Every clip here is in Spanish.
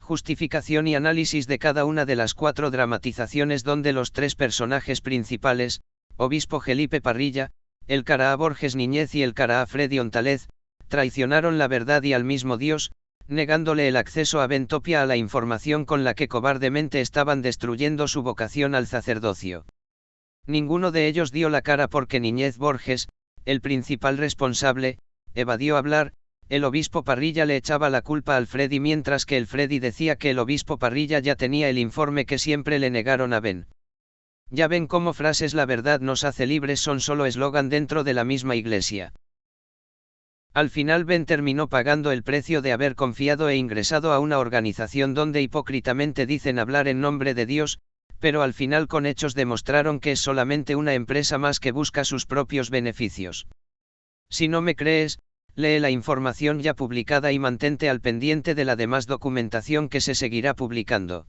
justificación y análisis de cada una de las 4 dramatizaciones donde los 3 personajes principales, Obispo Felipe Parrilla, el Caraá Borges Niñez y el Caraá Freddy Ontalez, traicionaron la verdad y al mismo Dios, negándole el acceso a Bentopia a la información con la que cobardemente estaban destruyendo su vocación al sacerdocio. Ninguno de ellos dio la cara porque Niñez Borges, el principal responsable, evadió hablar. El obispo Parrilla le echaba la culpa al Freddy mientras que el Freddy decía que el obispo Parrilla ya tenía el informe que siempre le negaron a Ben. Ya ven cómo frases "la verdad nos hace libres" son solo eslogan dentro de la misma iglesia. Al final Ben terminó pagando el precio de haber confiado e ingresado a una organización donde hipócritamente dicen hablar en nombre de Dios, pero al final con hechos demostraron que es solamente una empresa más que busca sus propios beneficios. Si no me crees, lee la información ya publicada y mantente al pendiente de la demás documentación que se seguirá publicando.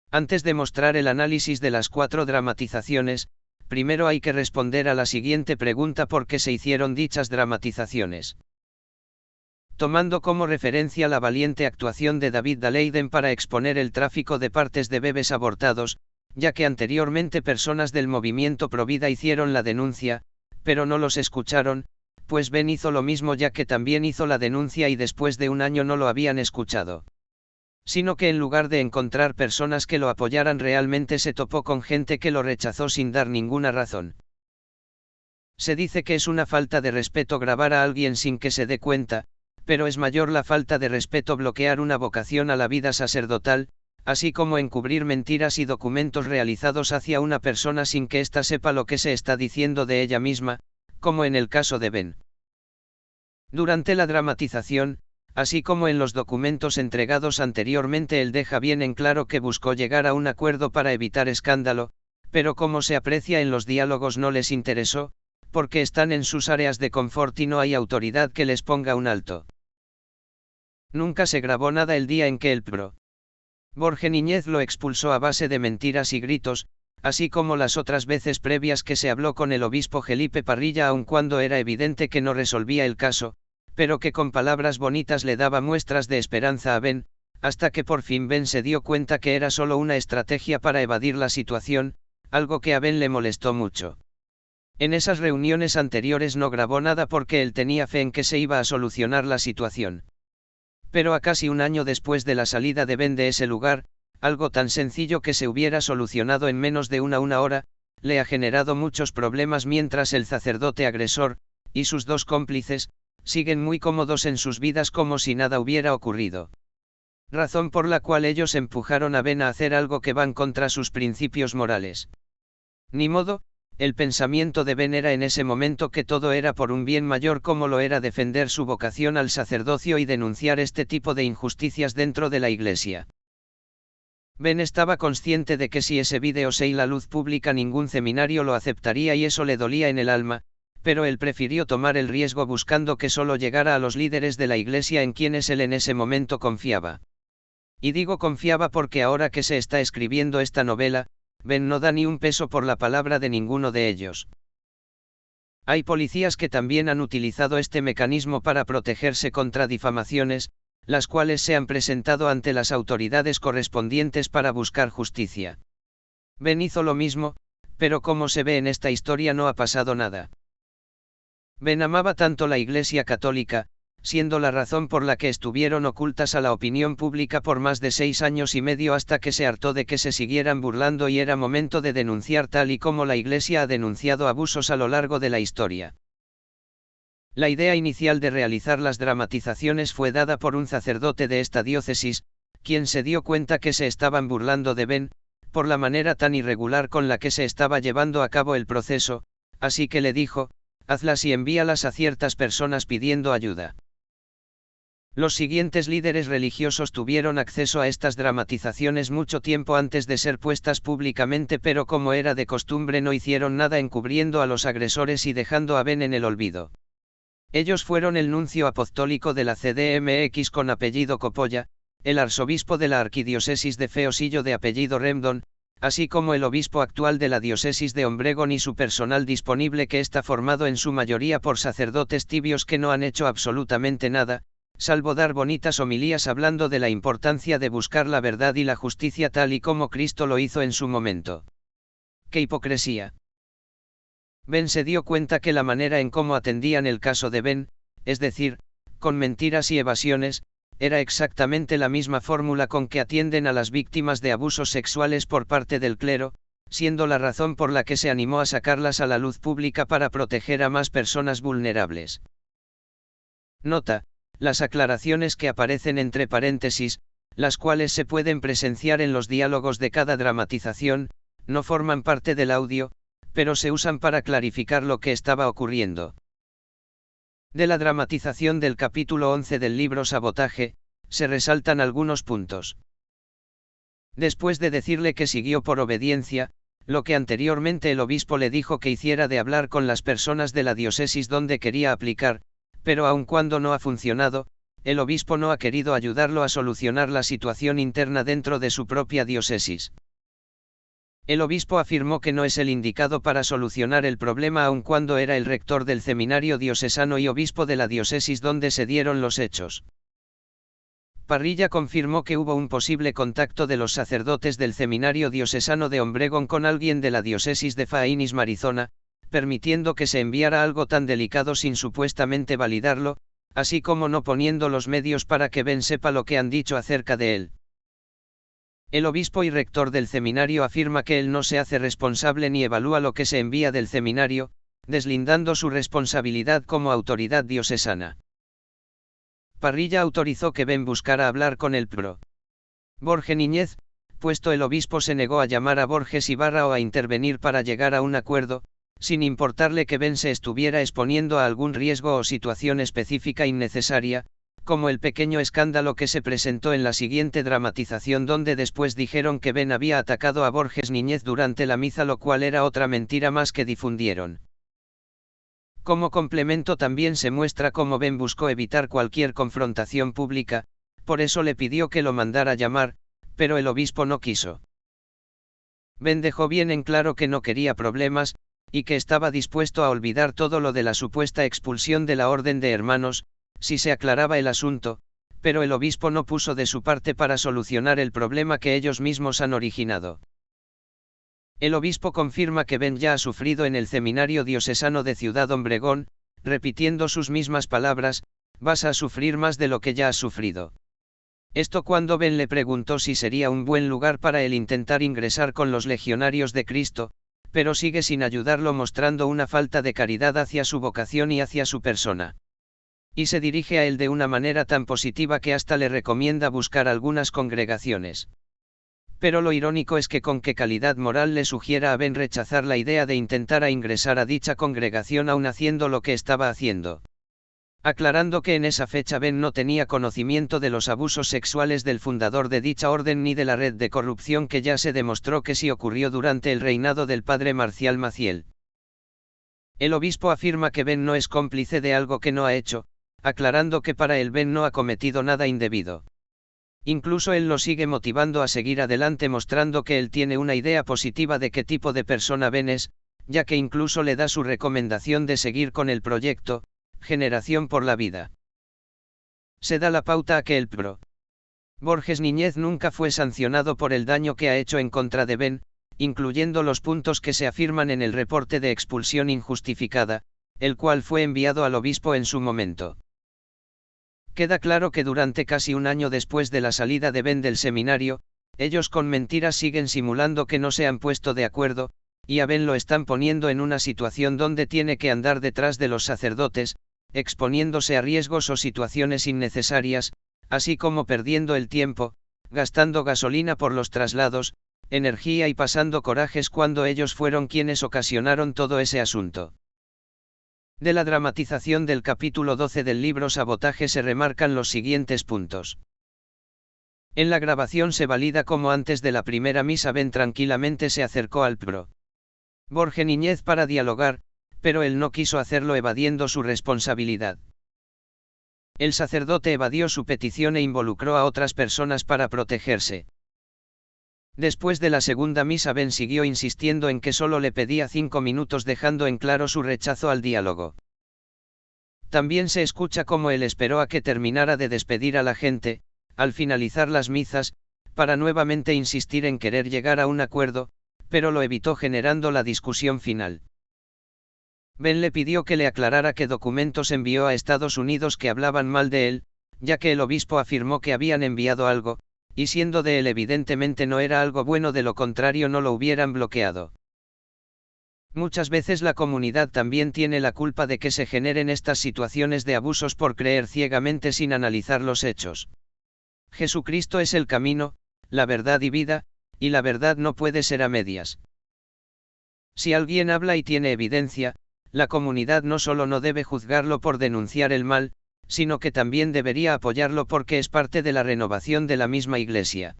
Antes de mostrar el análisis de las 4 dramatizaciones, primero hay que responder a la siguiente pregunta: ¿por qué se hicieron dichas dramatizaciones? Tomando como referencia la valiente actuación de David Daleiden para exponer el tráfico de partes de bebés abortados, ya que anteriormente personas del movimiento Provida hicieron la denuncia, pero no los escucharon, pues Ben hizo lo mismo ya que también hizo la denuncia y después de un año no lo habían escuchado. Sino que en lugar de encontrar personas que lo apoyaran realmente se topó con gente que lo rechazó sin dar ninguna razón. Se dice que es una falta de respeto grabar a alguien sin que se dé cuenta, pero es mayor la falta de respeto bloquear una vocación a la vida sacerdotal, así como encubrir mentiras y documentos realizados hacia una persona sin que ésta sepa lo que se está diciendo de ella misma, como en el caso de Ben. Durante la dramatización, así como en los documentos entregados anteriormente, él deja bien en claro que buscó llegar a un acuerdo para evitar escándalo, pero como se aprecia en los diálogos no les interesó, porque están en sus áreas de confort y no hay autoridad que les ponga un alto. Nunca se grabó nada el día en que el Pro. Borge Niñez lo expulsó a base de mentiras y gritos, así como las otras veces previas que se habló con el obispo Felipe Parrilla aun cuando era evidente que no resolvía el caso, pero que con palabras bonitas le daba muestras de esperanza a Ben, hasta que por fin Ben se dio cuenta que era solo una estrategia para evadir la situación, algo que a Ben le molestó mucho. En esas reuniones anteriores no grabó nada porque él tenía fe en que se iba a solucionar la situación. Pero a casi un año después de la salida de Ben de ese lugar, algo tan sencillo que se hubiera solucionado en menos de una hora, le ha generado muchos problemas mientras el sacerdote agresor, y sus 2 cómplices, siguen muy cómodos en sus vidas como si nada hubiera ocurrido. Razón por la cual ellos empujaron a Ben a hacer algo que van contra sus principios morales. Ni modo, el pensamiento de Ben era en ese momento que todo era por un bien mayor como lo era defender su vocación al sacerdocio y denunciar este tipo de injusticias dentro de la iglesia. Ben estaba consciente de que si ese vídeo se iba a la luz pública ningún seminario lo aceptaría y eso le dolía en el alma, pero él prefirió tomar el riesgo buscando que solo llegara a los líderes de la iglesia en quienes él en ese momento confiaba. Y digo confiaba porque ahora que se está escribiendo esta novela, Ben no da ni un peso por la palabra de ninguno de ellos. Hay policías que también han utilizado este mecanismo para protegerse contra difamaciones, las cuales se han presentado ante las autoridades correspondientes para buscar justicia. Ben hizo lo mismo, pero como se ve en esta historia no ha pasado nada. Ben amaba tanto la Iglesia Católica, siendo la razón por la que estuvieron ocultas a la opinión pública por más de 6 años y medio hasta que se hartó de que se siguieran burlando y era momento de denunciar tal y como la Iglesia ha denunciado abusos a lo largo de la historia. La idea inicial de realizar las dramatizaciones fue dada por un sacerdote de esta diócesis, quien se dio cuenta que se estaban burlando de Ben, por la manera tan irregular con la que se estaba llevando a cabo el proceso, así que le dijo, hazlas y envíalas a ciertas personas pidiendo ayuda. Los siguientes líderes religiosos tuvieron acceso a estas dramatizaciones mucho tiempo antes de ser puestas públicamente, pero como era de costumbre no hicieron nada encubriendo a los agresores y dejando a Ben en el olvido. Ellos fueron el nuncio apostólico de la CDMX con apellido Copolla, el arzobispo de la arquidiócesis de Feosillo de apellido Remdon, así como el obispo actual de la diócesis de Obregón y su personal disponible que está formado en su mayoría por sacerdotes tibios que no han hecho absolutamente nada, salvo dar bonitas homilías hablando de la importancia de buscar la verdad y la justicia tal y como Cristo lo hizo en su momento. ¡Qué hipocresía! Ben se dio cuenta que la manera en cómo atendían el caso de Ben, es decir, con mentiras y evasiones, era exactamente la misma fórmula con que atienden a las víctimas de abusos sexuales por parte del clero, siendo la razón por la que se animó a sacarlas a la luz pública para proteger a más personas vulnerables. Nota: las aclaraciones que aparecen entre paréntesis, las cuales se pueden presenciar en los diálogos de cada dramatización, no forman parte del audio, pero se usan para clarificar lo que estaba ocurriendo. De la dramatización del capítulo 11 del libro Sabotaje, se resaltan algunos puntos. Después de decirle que siguió por obediencia, lo que anteriormente el obispo le dijo que hiciera de hablar con las personas de la diócesis donde quería aplicar, pero aun cuando no ha funcionado, el obispo no ha querido ayudarlo a solucionar la situación interna dentro de su propia diócesis. El obispo afirmó que no es el indicado para solucionar el problema aun cuando era el rector del seminario diocesano y obispo de la diócesis donde se dieron los hechos. Parrilla confirmó que hubo un posible contacto de los sacerdotes del seminario diocesano de Obregón con alguien de la diócesis de Phoenix, Arizona, permitiendo que se enviara algo tan delicado sin supuestamente validarlo, así como no poniendo los medios para que Ben sepa lo que han dicho acerca de él. El obispo y rector del seminario afirma que él no se hace responsable ni evalúa lo que se envía del seminario, deslindando su responsabilidad como autoridad diocesana. Parrilla autorizó que Ben buscara hablar con el Pbro. Borge Niñez, puesto el obispo se negó a llamar a Borges Ibarra o a intervenir para llegar a un acuerdo, sin importarle que Ben se estuviera exponiendo a algún riesgo o situación específica innecesaria, como el pequeño escándalo que se presentó en la siguiente dramatización donde después dijeron que Ben había atacado a Borges Niñez durante la misa, lo cual era otra mentira más que difundieron. Como complemento también se muestra cómo Ben buscó evitar cualquier confrontación pública, por eso le pidió que lo mandara llamar, pero el obispo no quiso. Ben dejó bien en claro que no quería problemas, y que estaba dispuesto a olvidar todo lo de la supuesta expulsión de la Orden de Hermanos, si se aclaraba el asunto, pero el obispo no puso de su parte para solucionar el problema que ellos mismos han originado. El obispo confirma que Ben ya ha sufrido en el seminario diocesano de Ciudad Obregón, repitiendo sus mismas palabras: vas a sufrir más de lo que ya has sufrido. Esto cuando Ben le preguntó si sería un buen lugar para él intentar ingresar con los legionarios de Cristo, pero sigue sin ayudarlo, mostrando una falta de caridad hacia su vocación y hacia su persona. Y se dirige a él de una manera tan positiva que hasta le recomienda buscar algunas congregaciones. Pero lo irónico es que con qué calidad moral le sugiera a Ben rechazar la idea de intentar a ingresar a dicha congregación aun haciendo lo que estaba haciendo. Aclarando que en esa fecha Ben no tenía conocimiento de los abusos sexuales del fundador de dicha orden ni de la red de corrupción que ya se demostró que sí ocurrió durante el reinado del padre Marcial Maciel. El obispo afirma que Ben no es cómplice de algo que no ha hecho, aclarando que para él Ben no ha cometido nada indebido. Incluso él lo sigue motivando a seguir adelante, mostrando que él tiene una idea positiva de qué tipo de persona Ben es, ya que incluso le da su recomendación de seguir con el proyecto, Generación por la Vida. Se da la pauta a que el Pbro. Borges Niñez nunca fue sancionado por el daño que ha hecho en contra de Ben, incluyendo los puntos que se afirman en el reporte de expulsión injustificada, el cual fue enviado al obispo en su momento. Queda claro que durante casi un año después de la salida de Ben del seminario, ellos con mentiras siguen simulando que no se han puesto de acuerdo, y a Ben lo están poniendo en una situación donde tiene que andar detrás de los sacerdotes, exponiéndose a riesgos o situaciones innecesarias, así como perdiendo el tiempo, gastando gasolina por los traslados, energía y pasando corajes cuando ellos fueron quienes ocasionaron todo ese asunto. De la dramatización del capítulo 12 del libro Sabotaje se remarcan los siguientes puntos. En la grabación se valida cómo antes de la primera misa Ben tranquilamente se acercó al Pbro. Borge Niñez para dialogar, pero él no quiso hacerlo evadiendo su responsabilidad. El sacerdote evadió su petición e involucró a otras personas para protegerse. Después de la segunda misa Ben siguió insistiendo en que solo le pedía 5 minutos, dejando en claro su rechazo al diálogo. También se escucha cómo él esperó a que terminara de despedir a la gente, al finalizar las misas, para nuevamente insistir en querer llegar a un acuerdo, pero lo evitó generando la discusión final. Ben le pidió que le aclarara qué documentos envió a Estados Unidos que hablaban mal de él, ya que el obispo afirmó que habían enviado algo, y siendo de él evidentemente no era algo bueno, de lo contrario no lo hubieran bloqueado. Muchas veces la comunidad también tiene la culpa de que se generen estas situaciones de abusos por creer ciegamente sin analizar los hechos. Jesucristo es el camino, la verdad y vida, y la verdad no puede ser a medias. Si alguien habla y tiene evidencia, la comunidad no solo no debe juzgarlo por denunciar el mal, sino que también debería apoyarlo porque es parte de la renovación de la misma Iglesia.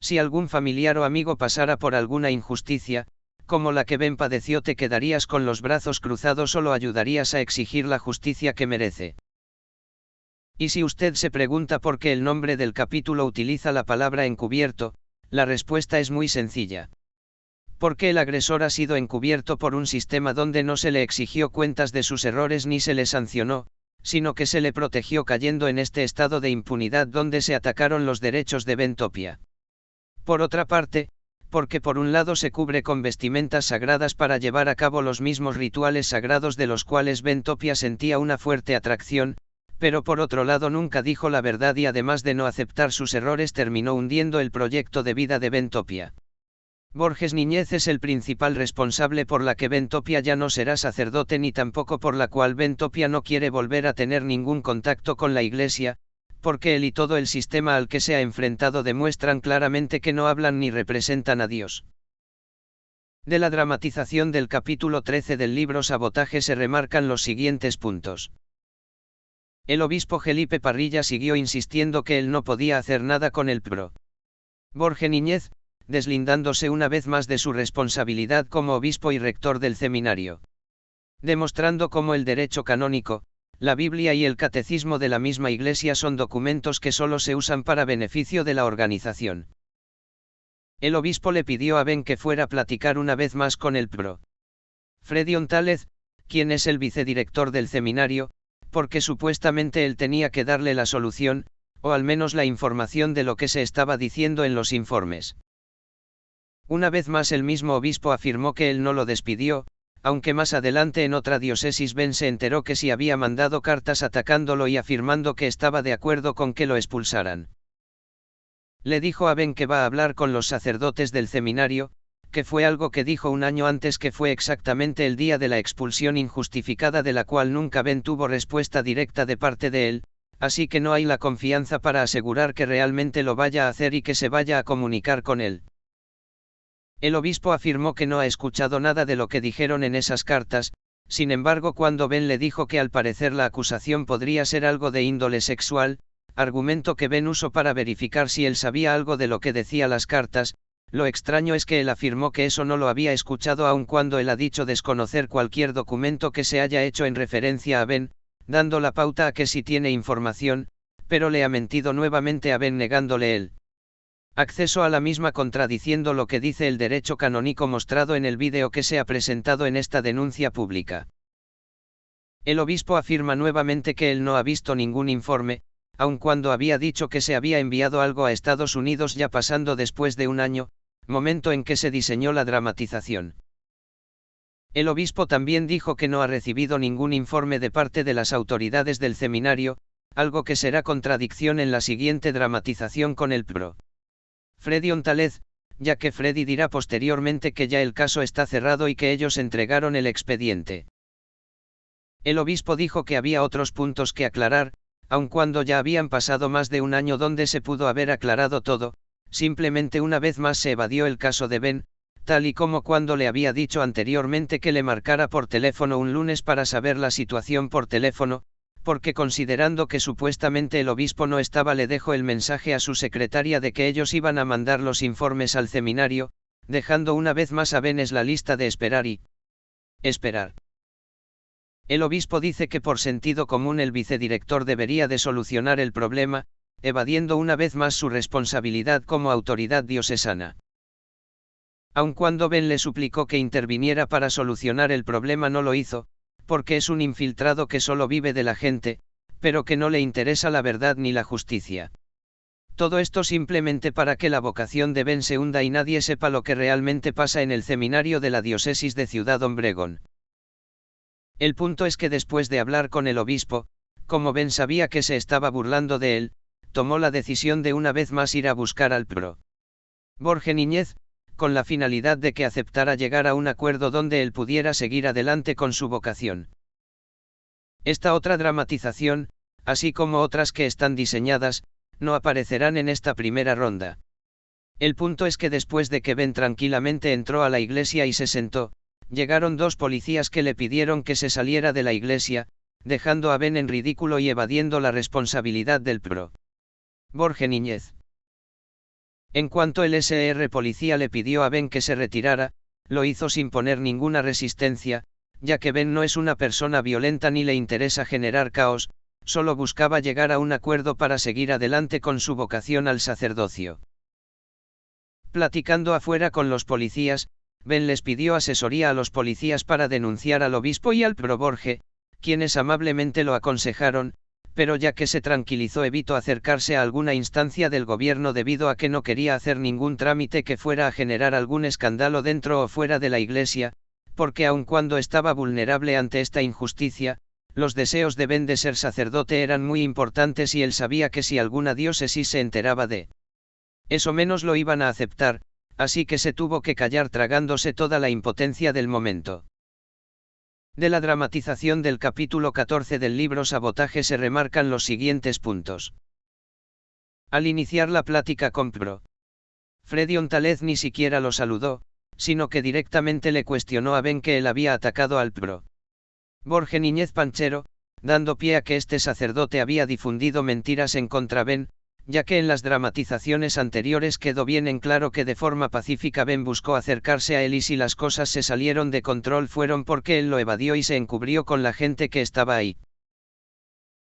Si algún familiar o amigo pasara por alguna injusticia, como la que Ben padeció, ¿te quedarías con los brazos cruzados o lo ayudarías a exigir la justicia que merece? Y si usted se pregunta por qué el nombre del capítulo utiliza la palabra encubierto, la respuesta es muy sencilla. Porque el agresor ha sido encubierto por un sistema donde no se le exigió cuentas de sus errores ni se le sancionó, sino que se le protegió cayendo en este estado de impunidad donde se atacaron los derechos de Bentopia. Por otra parte, porque por un lado se cubre con vestimentas sagradas para llevar a cabo los mismos rituales sagrados de los cuales Bentopia sentía una fuerte atracción, pero por otro lado nunca dijo la verdad y además de no aceptar sus errores terminó hundiendo el proyecto de vida de Bentopia. Borges Niñez es el principal responsable por la que Bentopia ya no será sacerdote ni tampoco por la cual Bentopia no quiere volver a tener ningún contacto con la Iglesia, porque él y todo el sistema al que se ha enfrentado demuestran claramente que no hablan ni representan a Dios. De la dramatización del capítulo 13 del libro Sabotaje se remarcan los siguientes puntos. El obispo Felipe Parrilla siguió insistiendo que él no podía hacer nada con el PRO. Borges Niñez, deslindándose una vez más de su responsabilidad como obispo y rector del seminario. Demostrando cómo el derecho canónico, la Biblia y el catecismo de la misma Iglesia son documentos que solo se usan para beneficio de la organización. El obispo le pidió a Ben que fuera a platicar una vez más con el PRO. Freddy Ontález, quien es el vicedirector del seminario, porque supuestamente él tenía que darle la solución, o al menos la información de lo que se estaba diciendo en los informes. Una vez más el mismo obispo afirmó que él no lo despidió, aunque más adelante en otra diócesis Ben se enteró que sí había mandado cartas atacándolo y afirmando que estaba de acuerdo con que lo expulsaran. Le dijo a Ben que va a hablar con los sacerdotes del seminario, que fue algo que dijo un año antes, que fue exactamente el día de la expulsión injustificada de la cual nunca Ben tuvo respuesta directa de parte de él, así que no hay la confianza para asegurar que realmente lo vaya a hacer y que se vaya a comunicar con él. El obispo afirmó que no ha escuchado nada de lo que dijeron en esas cartas, sin embargo cuando Ben le dijo que al parecer la acusación podría ser algo de índole sexual, argumento que Ben usó para verificar si él sabía algo de lo que decía las cartas, lo extraño es que él afirmó que eso no lo había escuchado aun cuando él ha dicho desconocer cualquier documento que se haya hecho en referencia a Ben, dando la pauta a que sí tiene información, pero le ha mentido nuevamente a Ben negándole él acceso a la misma, contradiciendo lo que dice el derecho canónico mostrado en el vídeo que se ha presentado en esta denuncia pública. El obispo afirma nuevamente que él no ha visto ningún informe, aun cuando había dicho que se había enviado algo a Estados Unidos ya pasando después de un año, momento en que se diseñó la dramatización. El obispo también dijo que no ha recibido ningún informe de parte de las autoridades del seminario, algo que será contradicción en la siguiente dramatización con el PRO. Freddy Ontález, ya que Freddy dirá posteriormente que ya el caso está cerrado y que ellos entregaron el expediente. El obispo dijo que había otros puntos que aclarar, aun cuando ya habían pasado más de un año donde se pudo haber aclarado todo, simplemente una vez más se evadió el caso de Ben, tal y como cuando le había dicho anteriormente que le marcara por teléfono un lunes para saber la situación por teléfono, porque considerando que supuestamente el obispo no estaba, le dejó el mensaje a su secretaria de que ellos iban a mandar los informes al seminario, dejando una vez más a Ben la lista de esperar y esperar. El obispo dice que por sentido común el vicedirector debería de solucionar el problema, evadiendo una vez más su responsabilidad como autoridad diocesana. Aun cuando Ben le suplicó que interviniera para solucionar el problema no lo hizo, porque es un infiltrado que solo vive de la gente, pero que no le interesa la verdad ni la justicia. Todo esto simplemente para que la vocación de Ben se hunda y nadie sepa lo que realmente pasa en el seminario de la diócesis de Ciudad Obregón. El punto es que después de hablar con el obispo, como Ben sabía que se estaba burlando de él, tomó la decisión de una vez más ir a buscar al Pbro. Borge Niñez, con la finalidad de que aceptara llegar a un acuerdo donde él pudiera seguir adelante con su vocación. Esta otra dramatización, así como otras que están diseñadas, no aparecerán en esta primera ronda. El punto es que después de que Ben tranquilamente entró a la iglesia y se sentó, llegaron dos policías que le pidieron que se saliera de la iglesia, dejando a Ben en ridículo y evadiendo la responsabilidad del Pbro. Borge Niñez. En cuanto el SR policía le pidió a Ben que se retirara, lo hizo sin poner ninguna resistencia, ya que Ben no es una persona violenta ni le interesa generar caos, solo buscaba llegar a un acuerdo para seguir adelante con su vocación al sacerdocio. Platicando afuera con los policías, Ben les pidió asesoría a los policías para denunciar al obispo y al Pbro Borge, quienes amablemente lo aconsejaron, pero ya que se tranquilizó evitó acercarse a alguna instancia del gobierno debido a que no quería hacer ningún trámite que fuera a generar algún escándalo dentro o fuera de la iglesia, porque aun cuando estaba vulnerable ante esta injusticia, los deseos de Ben de ser sacerdote eran muy importantes y él sabía que si alguna diócesis se enteraba de eso menos lo iban a aceptar, así que se tuvo que callar tragándose toda la impotencia del momento. De la dramatización del capítulo 14 del libro Sabotaje se remarcan los siguientes puntos. Al iniciar la plática con Pbro Freddy Ontalez ni siquiera lo saludó, sino que directamente le cuestionó a Ben que él había atacado al Pbro Borge Niñez Panchero, dando pie a que este sacerdote había difundido mentiras en contra Ben, ya que en las dramatizaciones anteriores quedó bien en claro que de forma pacífica Ben buscó acercarse a él y si las cosas se salieron de control fueron porque él lo evadió y se encubrió con la gente que estaba ahí.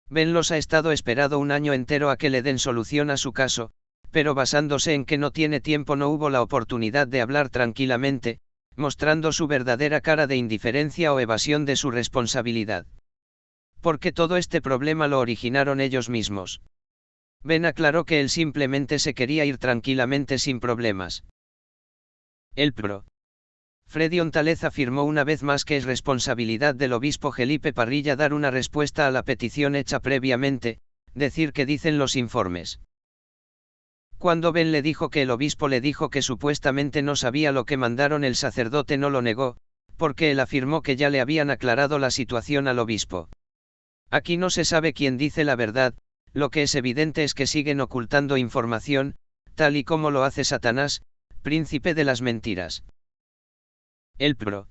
Ben los ha estado esperado un año entero a que le den solución a su caso, pero basándose en que no tiene tiempo no hubo la oportunidad de hablar tranquilamente, mostrando su verdadera cara de indiferencia o evasión de su responsabilidad. Porque todo este problema lo originaron ellos mismos. Ben aclaró que él simplemente se quería ir tranquilamente sin problemas. El Pbro Freddy Ontalez afirmó una vez más que es responsabilidad del obispo Felipe Parrilla dar una respuesta a la petición hecha previamente, decir que dicen los informes. Cuando Ben le dijo que el obispo le dijo que supuestamente no sabía lo que mandaron, el sacerdote no lo negó, porque él afirmó que ya le habían aclarado la situación al obispo. Aquí no se sabe quién dice la verdad, lo que es evidente es que siguen ocultando información, tal y como lo hace Satanás, príncipe de las mentiras. El Pbro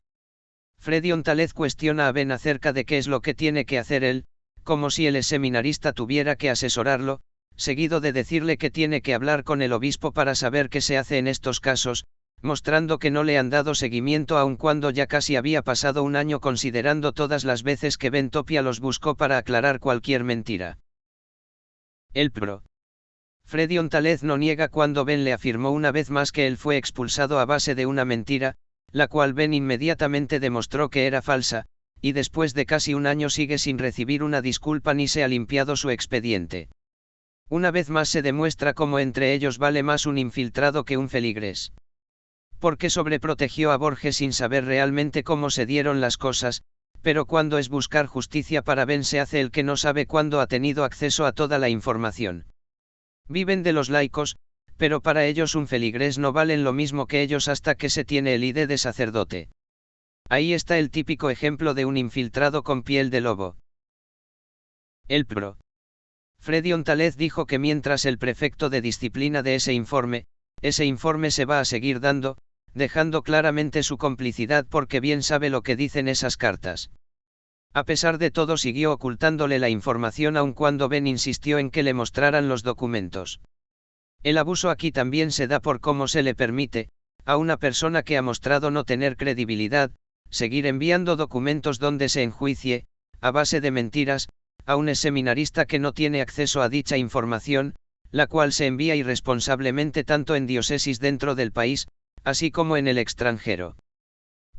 Freddy Ontalez cuestiona a Ben acerca de qué es lo que tiene que hacer él, como si el seminarista tuviera que asesorarlo, seguido de decirle que tiene que hablar con el obispo para saber qué se hace en estos casos, mostrando que no le han dado seguimiento aun cuando ya casi había pasado un año considerando todas las veces que Ben Topia los buscó para aclarar cualquier mentira. El Pbro Freddy Ontalez no niega cuando Ben le afirmó una vez más que él fue expulsado a base de una mentira, la cual Ben inmediatamente demostró que era falsa, y después de casi un año sigue sin recibir una disculpa ni se ha limpiado su expediente. Una vez más se demuestra cómo entre ellos vale más un infiltrado que un feligrés. Porque sobreprotegió a Borges sin saber realmente cómo se dieron las cosas, pero cuando es buscar justicia para Ben se hace el que no sabe cuándo ha tenido acceso a toda la información. Viven de los laicos, pero para ellos un feligrés no valen lo mismo que ellos hasta que se tiene el ID de sacerdote. Ahí está el típico ejemplo de un infiltrado con piel de lobo. El Pbro Freddy Ontalez dijo que mientras el prefecto de disciplina de ese informe se va a seguir dando, dejando claramente su complicidad porque bien sabe lo que dicen esas cartas. A pesar de todo siguió ocultándole la información aun cuando Ben insistió en que le mostraran los documentos. El abuso aquí también se da por cómo se le permite, a una persona que ha mostrado no tener credibilidad, seguir enviando documentos donde se enjuicie, a base de mentiras, a un seminarista que no tiene acceso a dicha información, la cual se envía irresponsablemente tanto en diócesis dentro del país, así como en el extranjero.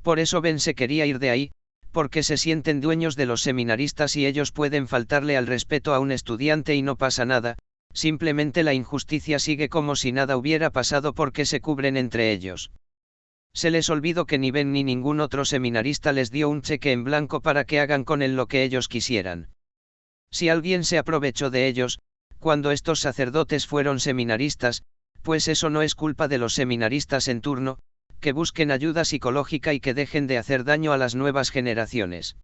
Por eso Ben se quería ir de ahí, porque se sienten dueños de los seminaristas y ellos pueden faltarle al respeto a un estudiante y no pasa nada, simplemente la injusticia sigue como si nada hubiera pasado porque se cubren entre ellos. Se les olvidó que ni Ben ni ningún otro seminarista les dio un cheque en blanco para que hagan con él lo que ellos quisieran. Si alguien se aprovechó de ellos, cuando estos sacerdotes fueron seminaristas, pues eso no es culpa de los seminaristas en turno, que busquen ayuda psicológica y que dejen de hacer daño a las nuevas generaciones.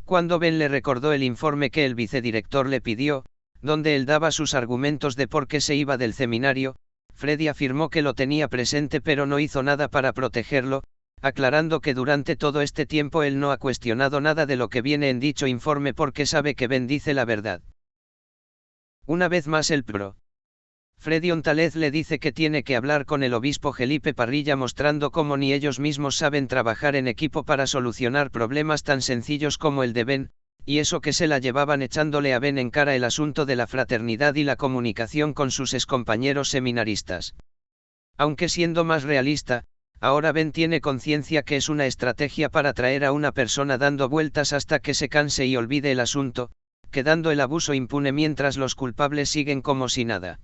Cuando Ben le recordó el informe que el vicedirector le pidió, donde él daba sus argumentos de por qué se iba del seminario, Freddy afirmó que lo tenía presente pero no hizo nada para protegerlo, aclarando que durante todo este tiempo él no ha cuestionado nada de lo que viene en dicho informe porque sabe que Ben dice la verdad. Una vez más el Pbro. Freddy Ontález le dice que tiene que hablar con el obispo Felipe Parrilla mostrando cómo ni ellos mismos saben trabajar en equipo para solucionar problemas tan sencillos como el de Ben, y eso que se la llevaban echándole a Ben en cara el asunto de la fraternidad y la comunicación con sus excompañeros seminaristas. Aunque siendo más realista, ahora Ben tiene conciencia que es una estrategia para traer a una persona dando vueltas hasta que se canse y olvide el asunto, quedando el abuso impune mientras los culpables siguen como si nada.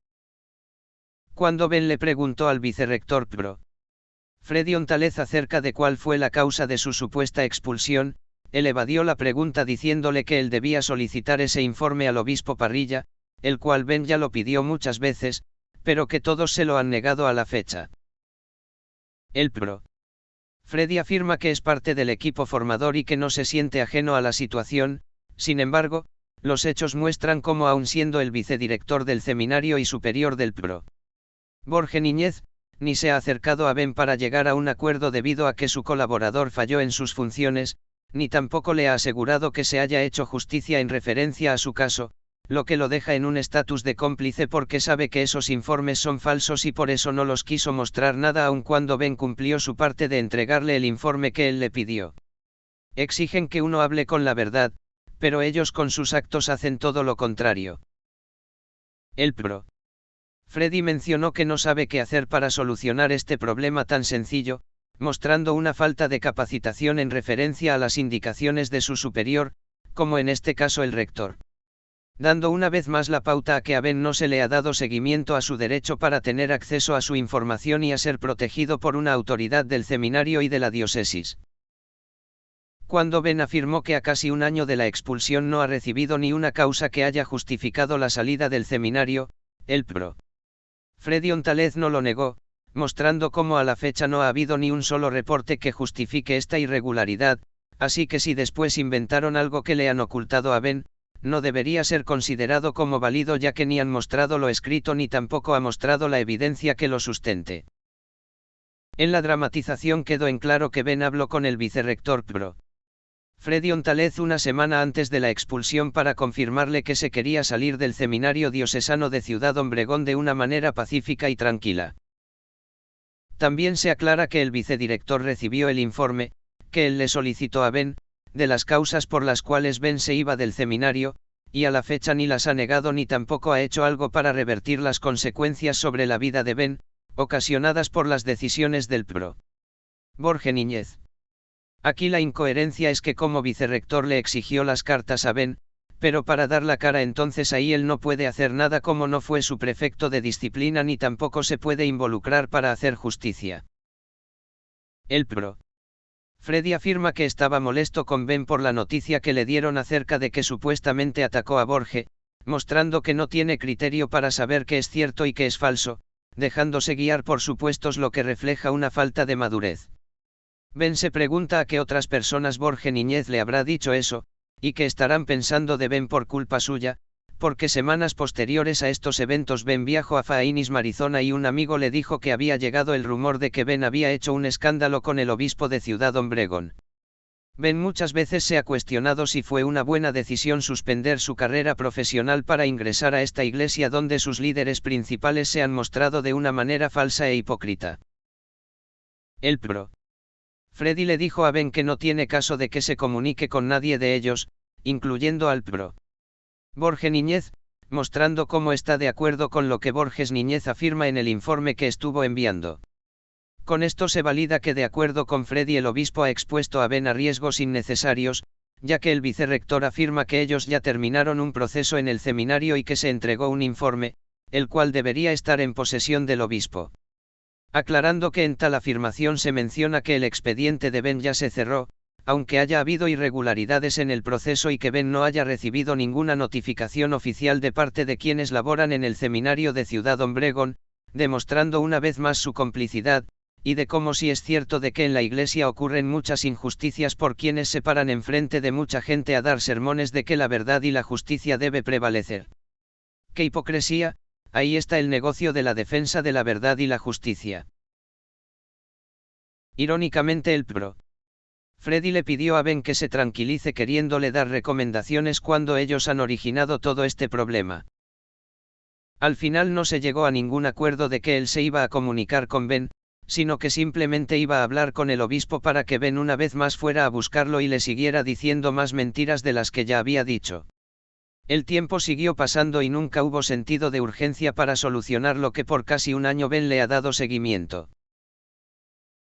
Cuando Ben le preguntó al vicerrector Pbro. Freddy Ontález acerca de cuál fue la causa de su supuesta expulsión, él evadió la pregunta diciéndole que él debía solicitar ese informe al obispo Parrilla, el cual Ben ya lo pidió muchas veces, pero que todos se lo han negado a la fecha. El Pbro. Freddy afirma que es parte del equipo formador y que no se siente ajeno a la situación, sin embargo, los hechos muestran cómo aun siendo el vicedirector del seminario y superior del Pbro. Borge Niñez, ni se ha acercado a Ben para llegar a un acuerdo debido a que su colaborador falló en sus funciones, ni tampoco le ha asegurado que se haya hecho justicia en referencia a su caso, lo que lo deja en un estatus de cómplice porque sabe que esos informes son falsos y por eso no los quiso mostrar nada aun cuando Ben cumplió su parte de entregarle el informe que él le pidió. Exigen que uno hable con la verdad, pero ellos con sus actos hacen todo lo contrario. El Pbro. Freddy mencionó que no sabe qué hacer para solucionar este problema tan sencillo, mostrando una falta de capacitación en referencia a las indicaciones de su superior, como en este caso el rector. Dando una vez más la pauta a que a Ben no se le ha dado seguimiento a su derecho para tener acceso a su información y a ser protegido por una autoridad del seminario y de la diócesis. Cuando Ben afirmó que a casi un año de la expulsión no ha recibido ni una causa que haya justificado la salida del seminario, el Pbro. Freddy Ontález no lo negó, mostrando cómo a la fecha no ha habido ni un solo reporte que justifique esta irregularidad, así que si después inventaron algo que le han ocultado a Ben, no debería ser considerado como válido ya que ni han mostrado lo escrito ni tampoco ha mostrado la evidencia que lo sustente. En la dramatización quedó en claro que Ben habló con el vicerrector Pbro. Freddy Ontález una semana antes de la expulsión para confirmarle que se quería salir del seminario diocesano de Ciudad Obregón de una manera pacífica y tranquila. También se aclara que el vicedirector recibió el informe, que él le solicitó a Ben, de las causas por las cuales Ben se iba del seminario, y a la fecha ni las ha negado ni tampoco ha hecho algo para revertir las consecuencias sobre la vida de Ben, ocasionadas por las decisiones del Pbro. Borge Niñez. Aquí la incoherencia es que como vicerrector le exigió las cartas a Ben, pero para dar la cara entonces ahí él no puede hacer nada como no fue su prefecto de disciplina ni tampoco se puede involucrar para hacer justicia. El Pbro. Freddy afirma que estaba molesto con Ben por la noticia que le dieron acerca de que supuestamente atacó a Borge, mostrando que no tiene criterio para saber qué es cierto y qué es falso, dejándose guiar por supuestos lo que refleja una falta de madurez. Ben se pregunta a qué otras personas Borge Niñez le habrá dicho eso, y que estarán pensando de Ben por culpa suya, porque semanas posteriores a estos eventos Ben viajó a Phoenix, Arizona y un amigo le dijo que había llegado el rumor de que Ben había hecho un escándalo con el obispo de Ciudad Obregón. Ben muchas veces se ha cuestionado si fue una buena decisión suspender su carrera profesional para ingresar a esta iglesia donde sus líderes principales se han mostrado de una manera falsa e hipócrita. El Pbro. Freddy le dijo a Ben que no tiene caso de que se comunique con nadie de ellos, incluyendo al Pbro. Borge Niñez, mostrando cómo está de acuerdo con lo que Borges Niñez afirma en el informe que estuvo enviando. Con esto se valida que de acuerdo con Freddy el obispo ha expuesto a Ben a riesgos innecesarios, ya que el vicerrector afirma que ellos ya terminaron un proceso en el seminario y que se entregó un informe, el cual debería estar en posesión del obispo. Aclarando que en tal afirmación se menciona que el expediente de Ben ya se cerró, aunque haya habido irregularidades en el proceso y que Ben no haya recibido ninguna notificación oficial de parte de quienes laboran en el seminario de Ciudad Obregón, demostrando una vez más su complicidad, y de cómo sí es cierto de que en la iglesia ocurren muchas injusticias por quienes se paran enfrente de mucha gente a dar sermones de que la verdad y la justicia debe prevalecer. ¡Qué hipocresía! Ahí está el negocio de la defensa de la verdad y la justicia. Irónicamente el Pro. Freddy le pidió a Ben que se tranquilice queriéndole dar recomendaciones cuando ellos han originado todo este problema. Al final no se llegó a ningún acuerdo de que él se iba a comunicar con Ben, sino que simplemente iba a hablar con el obispo para que Ben una vez más fuera a buscarlo y le siguiera diciendo más mentiras de las que ya había dicho. El tiempo siguió pasando y nunca hubo sentido de urgencia para solucionar lo que por casi un año Ben le ha dado seguimiento.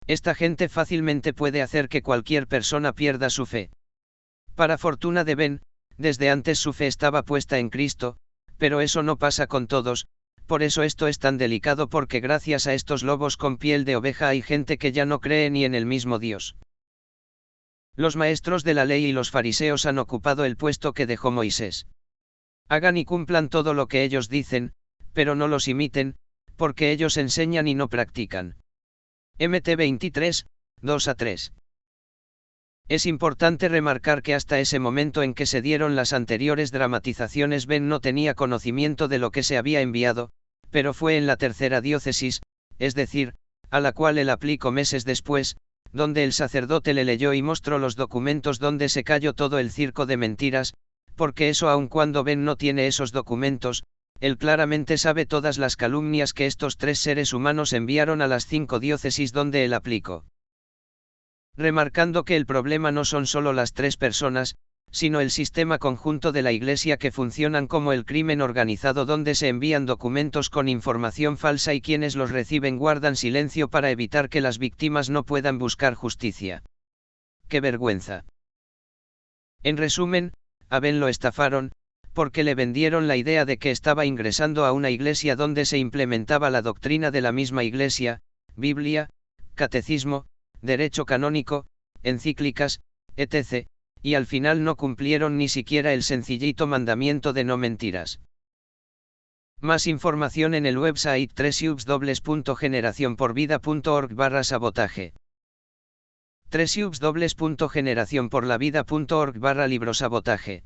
Esta gente fácilmente puede hacer que cualquier persona pierda su fe. Para fortuna de Ben, desde antes su fe estaba puesta en Cristo, pero eso no pasa con todos. Por eso esto es tan delicado porque gracias a estos lobos con piel de oveja hay gente que ya no cree ni en el mismo Dios. Los maestros de la ley y los fariseos han ocupado el puesto que dejó Moisés. Hagan y cumplan todo lo que ellos dicen, pero no los imiten, porque ellos enseñan y no practican. Mt 23, 2-3. Es importante remarcar que hasta ese momento en que se dieron las anteriores dramatizaciones Ben no tenía conocimiento de lo que se había enviado, pero fue en la tercera diócesis, es decir, a la cual él aplicó meses después, donde el sacerdote le leyó y mostró los documentos donde se cayó todo el circo de mentiras, porque eso aun cuando Ben no tiene esos documentos, él claramente sabe todas las calumnias que estos tres seres humanos enviaron a las 5 diócesis donde él aplicó. Remarcando que el problema no son solo las 3 personas, sino el sistema conjunto de la Iglesia que funcionan como el crimen organizado donde se envían documentos con información falsa y quienes los reciben guardan silencio para evitar que las víctimas no puedan buscar justicia. ¡Qué vergüenza! En resumen, a Ben lo estafaron, porque le vendieron la idea de que estaba ingresando a una iglesia donde se implementaba la doctrina de la misma iglesia, Biblia, catecismo, derecho canónico, encíclicas, etc., y al final no cumplieron ni siquiera el sencillito mandamiento de no mentiras. Más información en el website www.generacionporvida.org/sabotaje. www.generacionporlavida.org/librosabotaje.